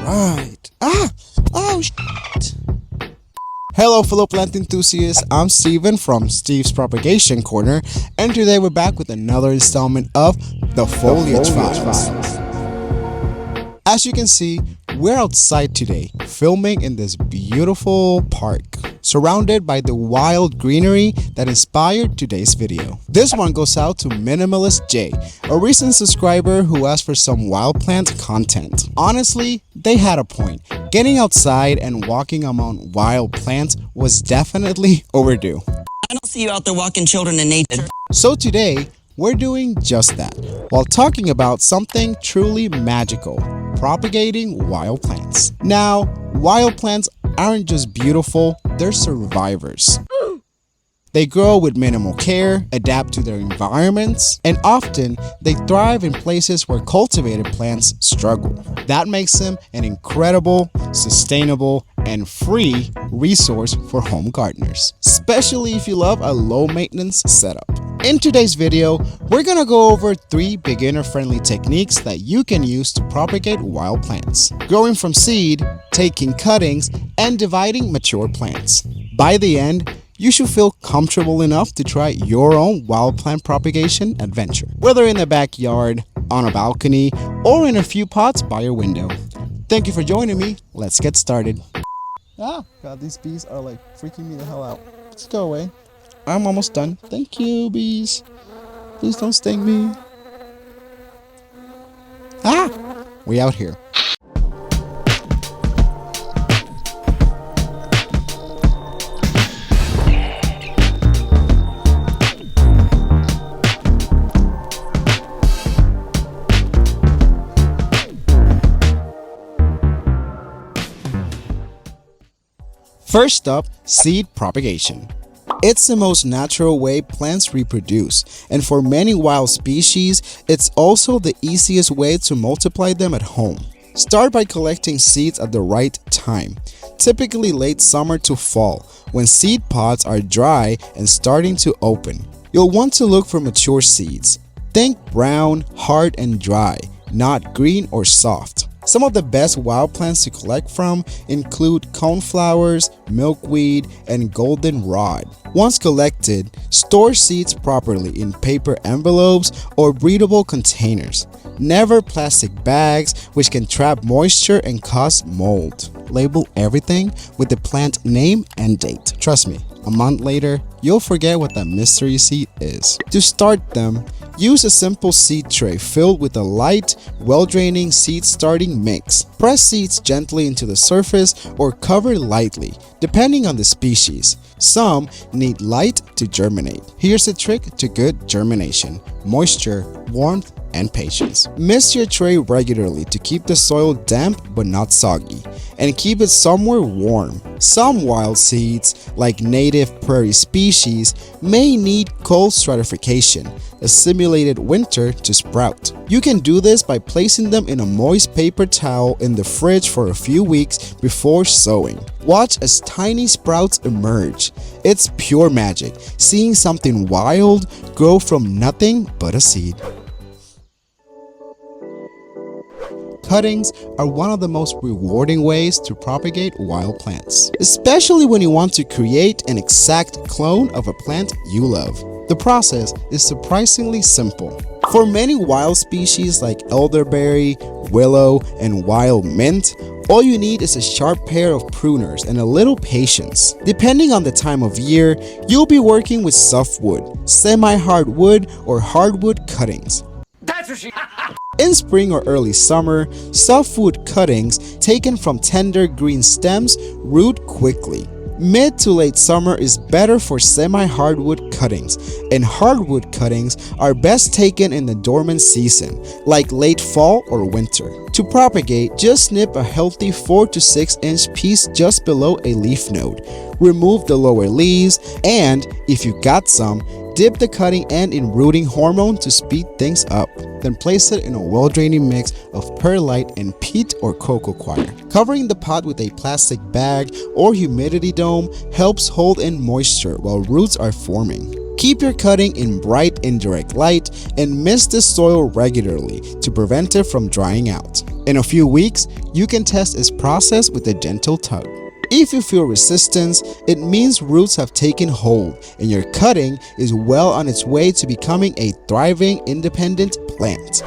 Alright. Oh shit. Hello fellow plant enthusiasts, I'm Steven from Steve's Propagation Corner, and today we're back with another installment of the Foliage Files. As you can see, we're outside today, filming in this beautiful park, surrounded by the wild greenery that inspired today's video. This one goes out to Minimalist J, a recent subscriber who asked for some wild plant content. Honestly, they had a point. Getting outside and walking among wild plants was definitely overdue. I don't see you out there walking children in nature. So today, we're doing just that, while talking about something truly magical: propagating wild plants. Now, wild plants aren't just beautiful, they're survivors. They grow with minimal care, adapt to their environments, and often they thrive in places where cultivated plants struggle. That makes them an incredible, sustainable, and free resource for home gardeners, especially if you love a low-maintenance setup. In today's video, we're gonna go over 3 beginner-friendly techniques that you can use to propagate wild plants: growing from seed, taking cuttings, and dividing mature plants. By the end, you should feel comfortable enough to try your own wild plant propagation adventure, whether in the backyard, on a balcony, or in a few pots by your window. Thank you for joining me. Let's get started. God, these bees are like freaking me the hell out. Just go away. I'm almost done. Thank you, bees. Please don't sting me. We out here. First up, seed propagation. It's the most natural way plants reproduce, and for many wild species, it's also the easiest way to multiply them at home. Start by collecting seeds at the right time, typically late summer to fall, when seed pods are dry and starting to open. You'll want to look for mature seeds. Think brown, hard, and dry, not green or soft. Some of the best wild plants to collect from include coneflowers, milkweed, and goldenrod. Once collected, store seeds properly in paper envelopes or breathable containers. Never plastic bags, which can trap moisture and cause mold. Label everything with the plant name and date. Trust me, a month later, you'll forget what that mystery seed is. To start them, use a simple seed tray filled with a light, well-draining seed starting mix. Press seeds gently into the surface or cover lightly, depending on the species. Some need light to germinate. Here's a trick to good germination: moisture, warmth, and patience. Mist your tray regularly to keep the soil damp but not soggy, and keep it somewhere warm. Some wild seeds, like native prairie species, may need cold stratification, a simulated winter to sprout. You can do this by placing them in a moist paper towel in the fridge for a few weeks before sowing. Watch as tiny sprouts emerge. It's pure magic, seeing something wild grow from nothing but a seed. Cuttings are one of the most rewarding ways to propagate wild plants, especially when you want to create an exact clone of a plant you love. The process is surprisingly simple. For many wild species like elderberry, willow, and wild mint, all you need is a sharp pair of pruners and a little patience. Depending on the time of year, you'll be working with softwood, semi-hardwood, or hardwood cuttings. That's what she. In spring or early summer, softwood cuttings taken from tender green stems root quickly. Mid to late summer is better for semi-hardwood cuttings, and hardwood cuttings are best taken in the dormant season, like late fall or winter. To propagate, just snip a healthy 4 to 6 inch piece just below a leaf node. Remove the lower leaves, and if you got some, dip the cutting end in rooting hormone to speed things up. Then place it in a well-draining mix of perlite and peat or cocoa coir. Covering the pot with a plastic bag or humidity dome helps hold in moisture while roots are forming. Keep your cutting in bright indirect light and mist the soil regularly to prevent it from drying out. In a few weeks, you can test its process with a gentle tug. If you feel resistance, it means roots have taken hold and your cutting is well on its way to becoming a thriving, independent plant.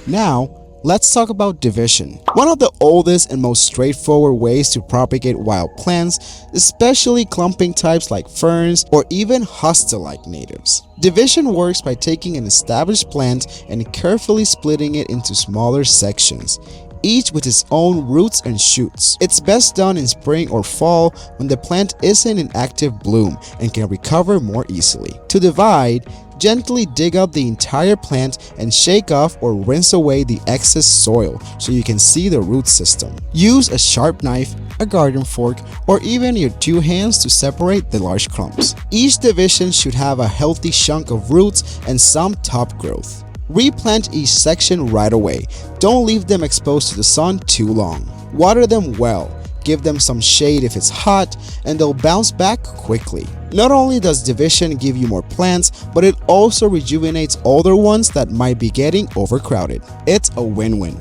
Now, let's talk about division. One of the oldest and most straightforward ways to propagate wild plants, especially clumping types like ferns or even hosta-like natives. Division works by taking an established plant and carefully splitting it into smaller sections, each with its own roots and shoots. It's best done in spring or fall when the plant isn't in active bloom and can recover more easily. To divide, gently dig up the entire plant and shake off or rinse away the excess soil so you can see the root system. Use a sharp knife, a garden fork, or even your two hands to separate the large clumps. Each division should have a healthy chunk of roots and some top growth. Replant each section right away. Don't leave them exposed to the sun too long. Water them well. Give them some shade if it's hot, and they'll bounce back quickly. Not only does division give you more plants, but it also rejuvenates older ones that might be getting overcrowded. It's a win-win.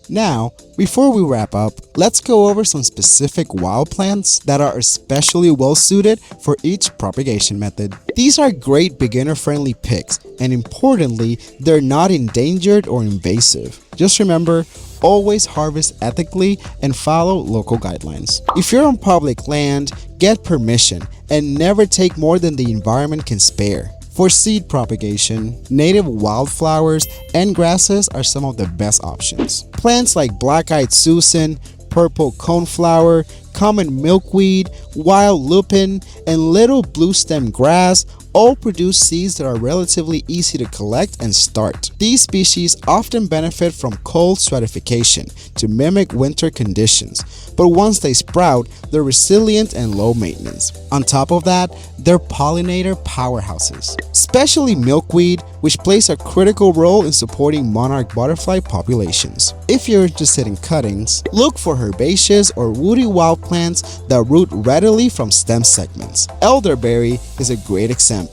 Now, before we wrap up, let's go over some specific wild plants that are especially well suited for each propagation method. These are great beginner-friendly picks, and importantly, they're not endangered or invasive. Just remember, always harvest ethically and follow local guidelines. If you're on public land, get permission and never take more than the environment can spare. For seed propagation, native wildflowers and grasses are some of the best options. Plants like black-eyed Susan, purple coneflower, common milkweed, wild lupin, and little blue stem grass all produce seeds that are relatively easy to collect and start. These species often benefit from cold stratification to mimic winter conditions, but once they sprout, they're resilient and low maintenance. On top of that, they're pollinator powerhouses, especially milkweed, which plays a critical role in supporting monarch butterfly populations. If you're interested in cuttings, look for herbaceous or woody wild plants that root readily from stem segments. Elderberry is a great example.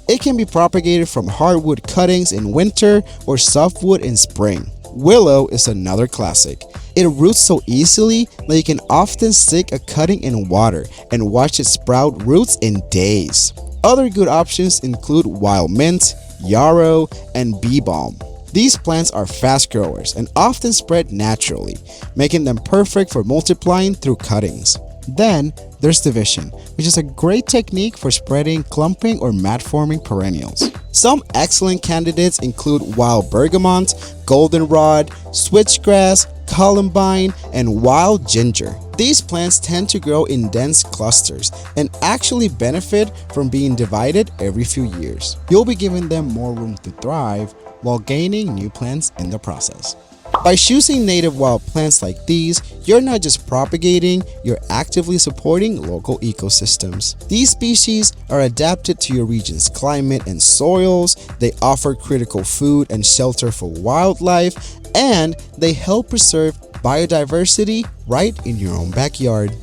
It can be propagated from hardwood cuttings in winter or softwood in spring. Willow is another classic. It roots so easily that you can often stick a cutting in water and watch it sprout roots in days. Other good options include wild mint, yarrow, and bee balm. These plants are fast growers and often spread naturally, making them perfect for multiplying through cuttings. Then there's division, which is a great technique for spreading, clumping, or mat-forming perennials. Some excellent candidates include wild bergamot, goldenrod, switchgrass, columbine, and wild ginger. These plants tend to grow in dense clusters and actually benefit from being divided every few years. You'll be giving them more room to thrive while gaining new plants in the process. By choosing native wild plants like these, you're not just propagating, you're actively supporting local ecosystems. These species are adapted to your region's climate and soils, they offer critical food and shelter for wildlife, and they help preserve biodiversity right in your own backyard.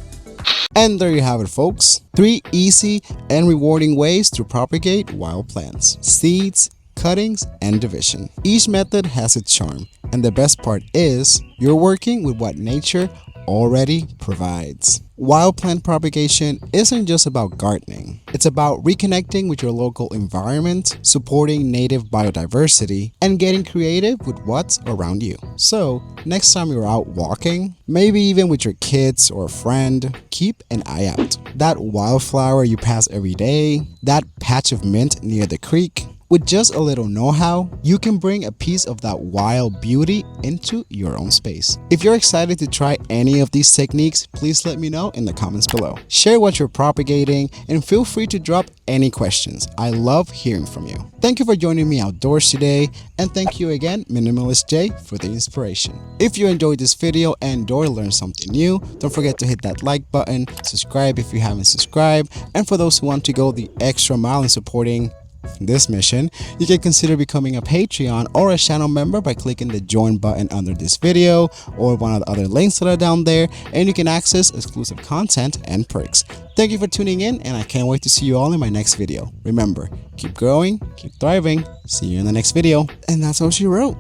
And there you have it, folks. 3 easy and rewarding ways to propagate wild plants: seeds, cuttings, and division. Each method has its charm, and the best part is you're working with what nature already provides. Wild plant propagation isn't just about gardening. It's about reconnecting with your local environment, supporting native biodiversity, and getting creative with what's around you. So, next time you're out walking, maybe even with your kids or a friend, keep an eye out. That wildflower you pass every day, that patch of mint near the creek. With just a little know-how, you can bring a piece of that wild beauty into your own space. If you're excited to try any of these techniques, please let me know in the comments below. Share what you're propagating and feel free to drop any questions. I love hearing from you. Thank you for joining me outdoors today, and thank you again, Minimalist J, for the inspiration. If you enjoyed this video and/or learned something new, don't forget to hit that like button, subscribe if you haven't subscribed, and for those who want to go the extra mile in supporting this mission, you can consider becoming a Patreon or a channel member by clicking the join button under this video or one of the other links that are down there, and you can access exclusive content and perks. Thank you for tuning in, and I can't wait to see you all in my next video. Remember, keep growing, keep thriving. See you in the next video. And that's all she wrote.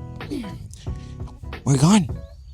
We're gone.